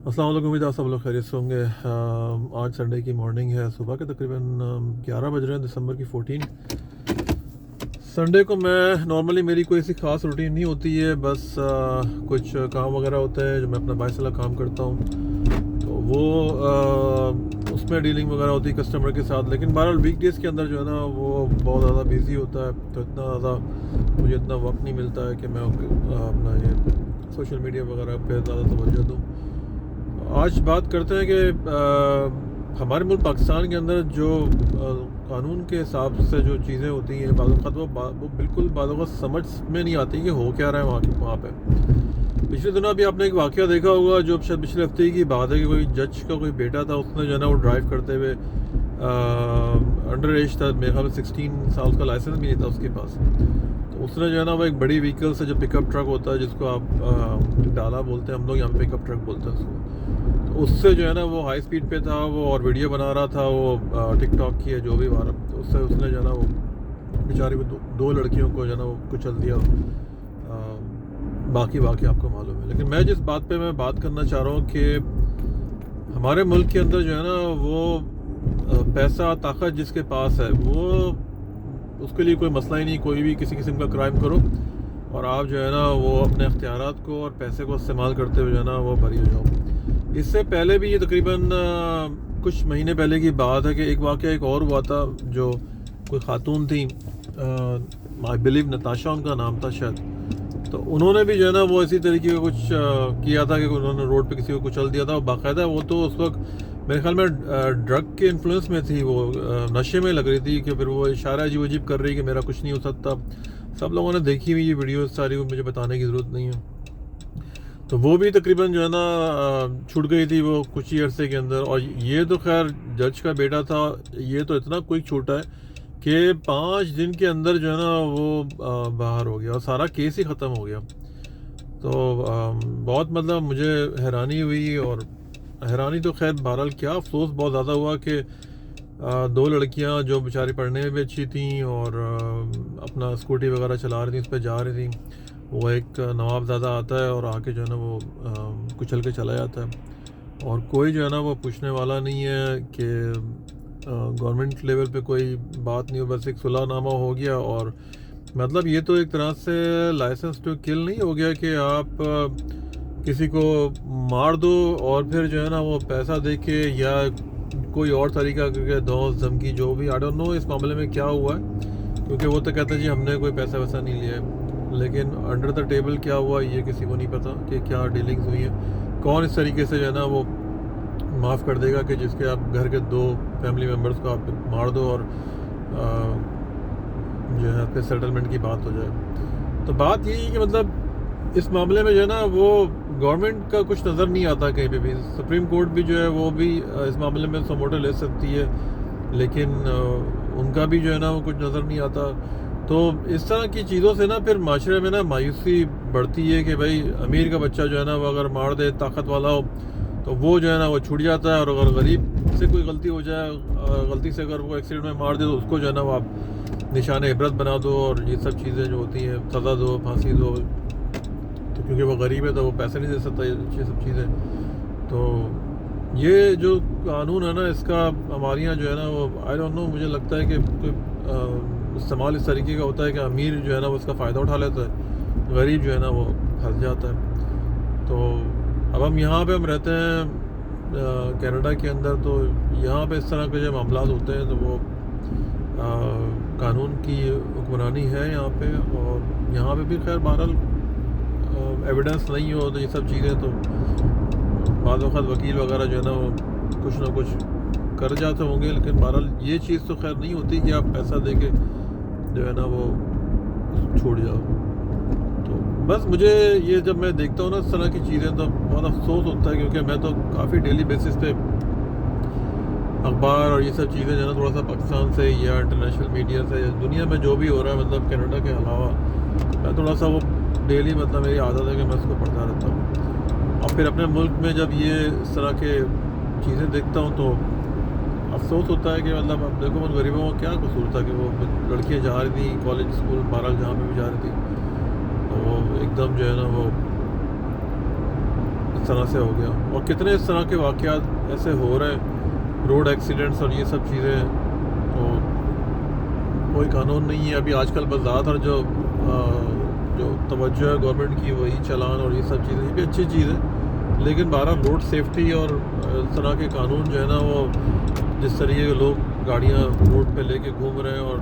अस्सलाम वालेकुम। उम्मीद है आप सब लोग खैरियत से होंगे। आज संडे की मॉर्निंग है, सुबह के तकरीबन 11 बज रहे हैं, दिसंबर की 14। संडे को मैं नॉर्मली मेरी कोई ऐसी ख़ास रूटीन नहीं होती है, बस कुछ काम वगैरह होते हैं जो मैं अपना बाइसला काम करता हूँ, तो वो उसमें डीलिंग वगैरह होती है कस्टमर के साथ। लेकिन बहरहाल वीक डेज़ के अंदर जो है ना वो बहुत ज़्यादा बिजी होता है, तो इतना ज़्यादा मुझे इतना वक्त नहीं मिलता है कि मैं अपना ये सोशल मीडिया वगैरह पे ज़्यादा तवज्जो दूँ। आज बात करते हैं कि हमारे मुल्क पाकिस्तान के अंदर जो कानून के हिसाब से जो चीज़ें होती हैं, बाज़ वक़्त वो बिल्कुल बाज़ वक़्त समझ में नहीं आती कि हो क्या रहा है वहाँ पे। पिछले दिनों अभी आपने एक वाक़या देखा होगा, जो शायद पिछले हफ्ते की बात है, कि कोई जज का कोई बेटा था, उसने जो है ना वो ड्राइव करते हुए अंडर एज था, मेरे ख्याल में 16 साल का लाइसेंस भी नहीं था उसके पास। तो उसने जो है ना वो एक बड़ी व्हीकल से, जो पिकअप ट्रक होता है जिसको आप डाला बोलते हैं, हम लोग यहाँ पे पिकअप ट्रक बोलते हैं उसको, तो उससे जो है ना वो हाई स्पीड पे था वो, और वीडियो बना रहा था वो टिकटॉक की है जो भी बात, तो उससे उसने जो है ना वो बेचारी वो दो लड़कियों को जो है ना वो कुचल दिया। बाकी आपको मालूम है। लेकिन मैं जिस बात पे मैं बात करना चाह रहा हूँ कि हमारे मुल्क के अंदर जो है ना वो पैसा ताकत जिसके पास है, वो उसके लिए कोई मसला ही नहीं, कोई भी किसी किस्म का क्राइम करो और आप जो है ना वो अपने अख्तियारात को और पैसे को इस्तेमाल करते हुए जो है ना वो बरी हो जाओ। इससे पहले भी, ये तकरीबन कुछ महीने पहले की बात है, कि एक वाक़या एक और हुआ था, जो कोई खातून थी, आई बिलीव नताशा उनका नाम था शायद, तो उन्होंने भी जो है ना वो इसी तरीके का कुछ किया था कि उन्होंने रोड पे किसी को कुचल दिया था। बाकायदा वो तो उस वक्त मेरे ख्याल में ड्रग के इन्फ्लुएंस में थी, वो नशे में लग रही थी, कि फिर वो इशारा अजीब अजीब कर रही कि मेरा कुछ नहीं हो सकता। सब लोगों ने देखी हुई ये वीडियो सारी, को मुझे बताने की ज़रूरत नहीं है। तो वो भी तकरीबन जो है ना छूट गई थी वो कुछ ही अरसे के अंदर। और ये तो खैर जज का बेटा था, ये तो इतना क्विक छूटा है कि 5 दिन के अंदर जो है ना वो बाहर हो गया और सारा केस ही ख़त्म हो गया। तो बहुत मतलब मुझे हैरानी हुई, और हैरानी तो खैर बहरहाल क्या, अफसोस बहुत ज़्यादा हुआ कि दो लड़कियां जो बेचारी पढ़ने में भी अच्छी थीं और अपना स्कूटी वगैरह चला रही थी, उस पर जा रही थी, वो एक नवाबज़ादा आता है और आके जो है ना वो कुचल के चला जाता है, और कोई जो है ना वो पूछने वाला नहीं है कि गवर्नमेंट लेवल पे कोई बात नहीं हो, बस एक सुलहनामा हो गया। और मतलब ये तो एक तरह से लाइसेंस टू किल नहीं हो गया कि आप किसी को मार दो और फिर जो है ना वो पैसा दे के, या कोई और तरीका करके, दोस्त धमकी जो भी, आई डोंट नो इस मामले में क्या हुआ है, क्योंकि वो तो कहते हैं जी हमने कोई पैसा वैसा नहीं लिया है, लेकिन अंडर द टेबल क्या हुआ ये किसी को नहीं पता कि क्या डीलिंग्स हुई हैं। कौन इस तरीके से जो है ना वो माफ़ कर देगा कि जिसके आप घर के 2 फैमिली मेम्बर्स को आप मार दो और जो है फिर सेटलमेंट की बात हो जाए। तो बात यही है कि मतलब इस मामले में जो है ना वो गवर्नमेंट का कुछ नज़र नहीं आता कहीं पे भी। सुप्रीम कोर्ट भी जो है वो भी इस मामले में समोटो ले सकती है, लेकिन उनका भी जो है ना वो कुछ नज़र नहीं आता। तो इस तरह की चीज़ों से ना फिर माशरे में ना मायूसी बढ़ती है कि भाई अमीर का बच्चा जो है ना वो अगर मार दे, ताकत वाला हो, तो वो जो है ना वो छूट जाता है, और अगर गरीब से कोई गलती हो जाए, गलती से अगर वो एक्सीडेंट में मार दे, तो उसको जो है ना वो आप निशान इबरत बना दो, और ये सब चीज़ें जो होती हैं, सज़ा दो, फांसी दो। तो क्योंकि वो गरीब है तो वो पैसे नहीं दे सकता, ये सब चीज़ें। तो ये जो कानून है ना, इसका हमारे यहाँ जो है ना वो आई डोंट नो, मुझे लगता है कि कोई इस्तेमाल इस तरीके का होता है कि अमीर जो है ना वो उसका फ़ायदा उठा लेता है, गरीब जो है ना वो फंस जाता है। तो अब हम यहाँ पे हम रहते हैं कनाडा के अंदर, तो यहाँ पे इस तरह के जो मामला होते हैं, तो वो कानून की हुक्मरानी है यहाँ पे, और यहाँ पे भी खैर बहरहाल एविडेंस नहीं हो तो ये सब चीज़ें, तो बाद वक़्त वकील वगैरह जो है ना वो कुछ ना कुछ कर जाते होंगे, लेकिन बहरहाल ये चीज़ तो खैर नहीं होती कि आप पैसा दे के जो है ना वो छोड़ जाओ। तो बस मुझे ये, जब मैं देखता हूँ ना इस तरह की चीज़ें, तो बहुत अफसोस होता है, क्योंकि मैं तो काफ़ी डेली बेसिस पे अखबार और ये सब चीज़ें जो है ना थोड़ा सा पाकिस्तान से या इंटरनेशनल मीडिया से या दुनिया में जो भी हो रहा है, मतलब कनाडा के अलावा, मैं थोड़ा सा वो डेली, मतलब मेरी आदत है कि मैं उसको पढ़ता रहता हूँ। और फिर अपने मुल्क में जब ये इस तरह के चीज़ें देखता हूँ तो अफसोस होता है कि मतलब अब देखो उन गरीबों का क्या कसूर था कि वो लड़कियाँ जा रही थी कॉलेज स्कूल बहरहाल जहाँ पे भी जा रही थी, तो वो एकदम जो है ना वो इस اس طرح سے ہو گیا. اور کتنے اس طرح کے واقعات ایسے ہو رہے ہیں, روڈ ایکسیڈنٹس اور یہ سب چیزیں. تو کوئی قانون نہیں ہے ابھی آج کل. بس زیادہ تر جو توجہ ہے گورنمنٹ کی وہی چلان اور یہ سب چیزیں, یہ بھی اچھی چیز ہے. لیکن بہرحال روڈ سیفٹی اور اس طرح کے قانون جو ہے نا, وہ جس طریقے کے لوگ گاڑیاں روڈ پہ لے کے گھوم رہے ہیں اور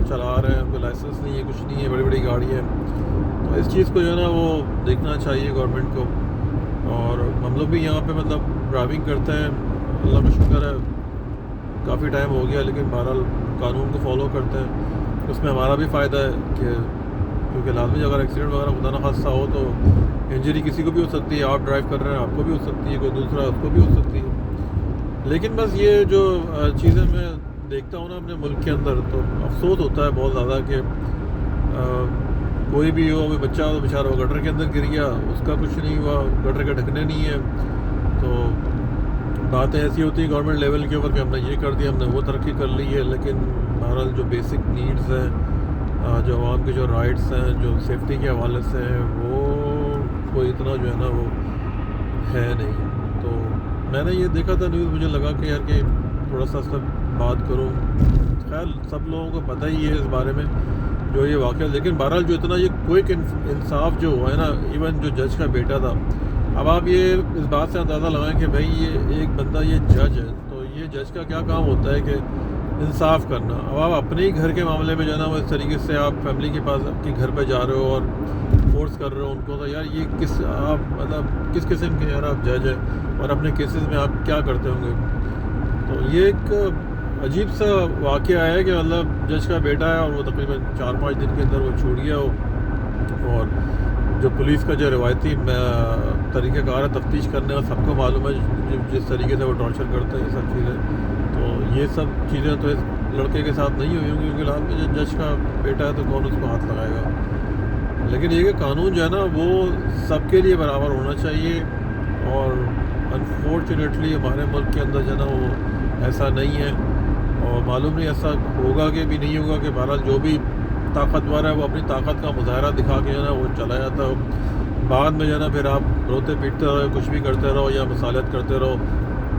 چلا رہے ہیں, کوئی لائسنس نہیں ہے, کچھ نہیں ہے, بڑی بڑی گاڑیاں ہیں, تو اس چیز کو جو ہے نا وہ دیکھنا چاہیے گورنمنٹ کو. اور ہم لوگ بھی یہاں پہ مطلب ڈرائیونگ کرتے ہیں, اللہ کا شکر ہے کافی ٹائم ہو گیا, لیکن بہرحال قانون کو فالو کرتے ہیں. اس میں ہمارا بھی فائدہ ہے کہ کیونکہ لازمی اگر ایکسیڈنٹ وغیرہ خدا نہ خاصہ ہو تو انجری کسی کو بھی ہو سکتی ہے. آپ ڈرائیو کر رہے ہیں, آپ کو بھی ہو سکتی ہے, کوئی دوسرا اس کو بھی ہو سکتی ہے. لیکن بس یہ جو چیزیں میں دیکھتا ہوں نا اپنے ملک کے اندر, تو افسوس ہوتا ہے بہت زیادہ کہ کوئی بھی ہو, کوئی بچہ ہو بیچارہ وہ گٹر کے اندر گر گیا, اس کا کچھ نہیں ہوا, گٹر کے ڈھکنے نہیں ہیں. تو باتیں ایسی ہوتی ہیں گورنمنٹ لیول کے اوپر کہ ہم نے یہ کر دیا, ہم نے وہ ترقی کر لی ہے, لیکن بہرحال جو بیسک نیڈز ہیں, جو عوام کے جو رائٹس ہیں, جو سیفٹی کے حوالے سے ہیں, وہ کوئی اتنا جو ہے نا وہ ہے نہیں. تو میں نے یہ دیکھا تھا نیوز, مجھے لگا کہ یار کہ تھوڑا سا اس پر بات کروں. خیر سب لوگوں کو پتہ ہی ہے اس بارے میں جو یہ واقعہ, لیکن بہرحال جو اتنا یہ کوئک انصاف جو ہوا ہے نا, ایون جو جج کا بیٹا تھا, اب آپ یہ اس بات سے اندازہ لگائیں کہ بھائی یہ ایک بندہ یہ جج ہے, تو یہ جج کا کیا کام ہوتا ہے کہ انصاف کرنا. اب آپ اپنے ہی گھر کے معاملے میں جو ہے نا وہ اس طریقے سے آپ فیملی کے پاس آپ کے گھر پہ جا رہے ہو اور فورس کر رہے ہو ان کو, تو یار یہ آپ مطلب کس قسم کے یار آپ جج ہیں, اور اپنے کیسز میں آپ کیا کرتے ہوں گے. تو یہ ایک عجیب سا واقعہ ہے کہ مطلب جج کا بیٹا ہے اور وہ تقریباً 4-5 دن کے اندر وہ چھوٹ گیا ہو, اور جو پولیس کا جو روایتی طریقہ کار ہے تفتیش کرنے کا سب کو معلوم ہے جس طریقے سے وہ ٹارچر کرتے ہیں یہ سب چیزیں. تو یہ سب چیزیں تو اس لڑکے کے ساتھ نہیں ہوئی ہوں گی, کیونکہ لازمی جو جج کا بیٹا ہے تو کون اس کو ہاتھ لگائے گا. لیکن یہ کہ قانون جو ہے نا وہ سب کے لیے برابر ہونا چاہیے, اور انفارچونیٹلی ہمارے ملک کے اندر جو ہے نا وہ ایسا نہیں ہے, اور معلوم نہیں ایسا ہوگا کہ بھی نہیں ہوگا کہ بہرحال جو بھی طاقتور ہے وہ اپنی طاقت کا مظاہرہ دکھا کے جو ہے نا وہ چلا جاتا ہے. بعد میں جو ہے نا پھر آپ روتے پیٹتے رہو, کچھ بھی کرتے رہو یا مصالحت کرتے رہو,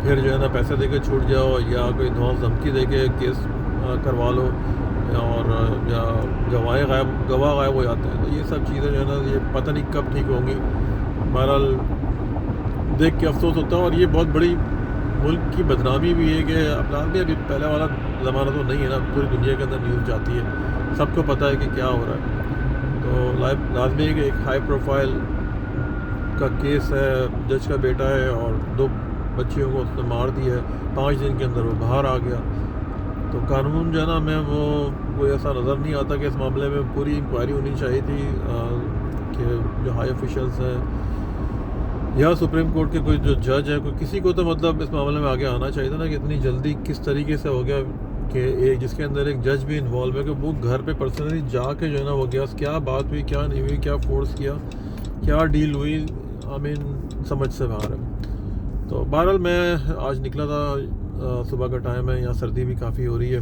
پھر جو ہے نا پیسے دے کے چھوٹ جاؤ یا کوئی دھوس دھمکی دے کے کیس کروا لو, اور یا گواہ غائب ہو جاتے ہیں. تو یہ سب چیزیں جو ہے نا یہ پتہ نہیں کب ٹھیک ہوں گی. بہرحال دیکھ کے افسوس ہوتا ہے, اور یہ بہت بڑی ملک کی بدنامی بھی ہے کہ اب لازمی ابھی پہلے والا زمانہ تو نہیں ہے نا, پوری دنیا کے اندر نیوز جاتی ہے, سب کو پتہ ہے کہ کیا ہو رہا ہے. تو لازمی ہے کہ ایک ہائی پروفائل کا کیس ہے, جج کا بیٹا ہے اور 2 بچیوں کو اس نے مار دیا ہے, 5 دن کے اندر وہ باہر آ گیا. تو قانون جو ہے نا ہمیں وہ کوئی ایسا نظر نہیں آتا کہ اس معاملے میں پوری انکوائری ہونی چاہیے تھی, کہ جو ہائی آفیشلس ہیں یا سپریم کورٹ کے کوئی جو جج ہے, کوئی کسی کو تو مطلب اس معاملے میں آگے آنا چاہیے تھا نا, کہ اتنی جلدی کس طریقے سے ہو گیا کہ ایک جس کے اندر ایک جج بھی انوالو ہے کہ وہ گھر پہ پرسنلی جا کے جو ہے نا وہ گیا, کیا بات ہوئی, کیا نہیں ہوئی, کیا فورس کیا, کیا ڈیل ہوئی, سمجھ سے باہر ہے. تو بہرحال میں آج نکلا تھا, صبح کا ٹائم ہے, یہاں سردی بھی کافی ہو رہی ہے,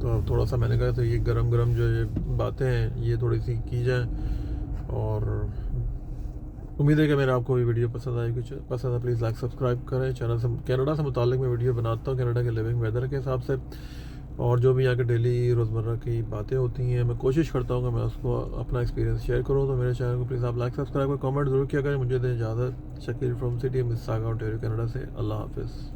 تو تھوڑا سا میں نے کہا تو یہ گرم جو یہ باتیں ہیں یہ تھوڑی سی کی جائیں. اور امید ہے کہ میرا آپ کو یہ ویڈیو پسند آئی, کچھ پسند ہے پلیز لائک سبسکرائب کریں. چینل سے کینیڈا سے متعلق میں ویڈیو بناتا ہوں, کینیڈا کے لیونگ ویدر کے حساب سے, اور جو بھی یہاں کے ڈیلی روزمرہ کی باتیں ہوتی ہیں میں کوشش کرتا ہوں کہ میں اس کو اپنا ایکسپیرینس شیئر کروں. تو میرے چینل کو پلیز آپ لائک سبسکرائب اور کامنٹ ضرور کیا کریں. مجھے دیں اجازت. Shakeel from city مساگا Ontario Canada سے. اللہ حافظ.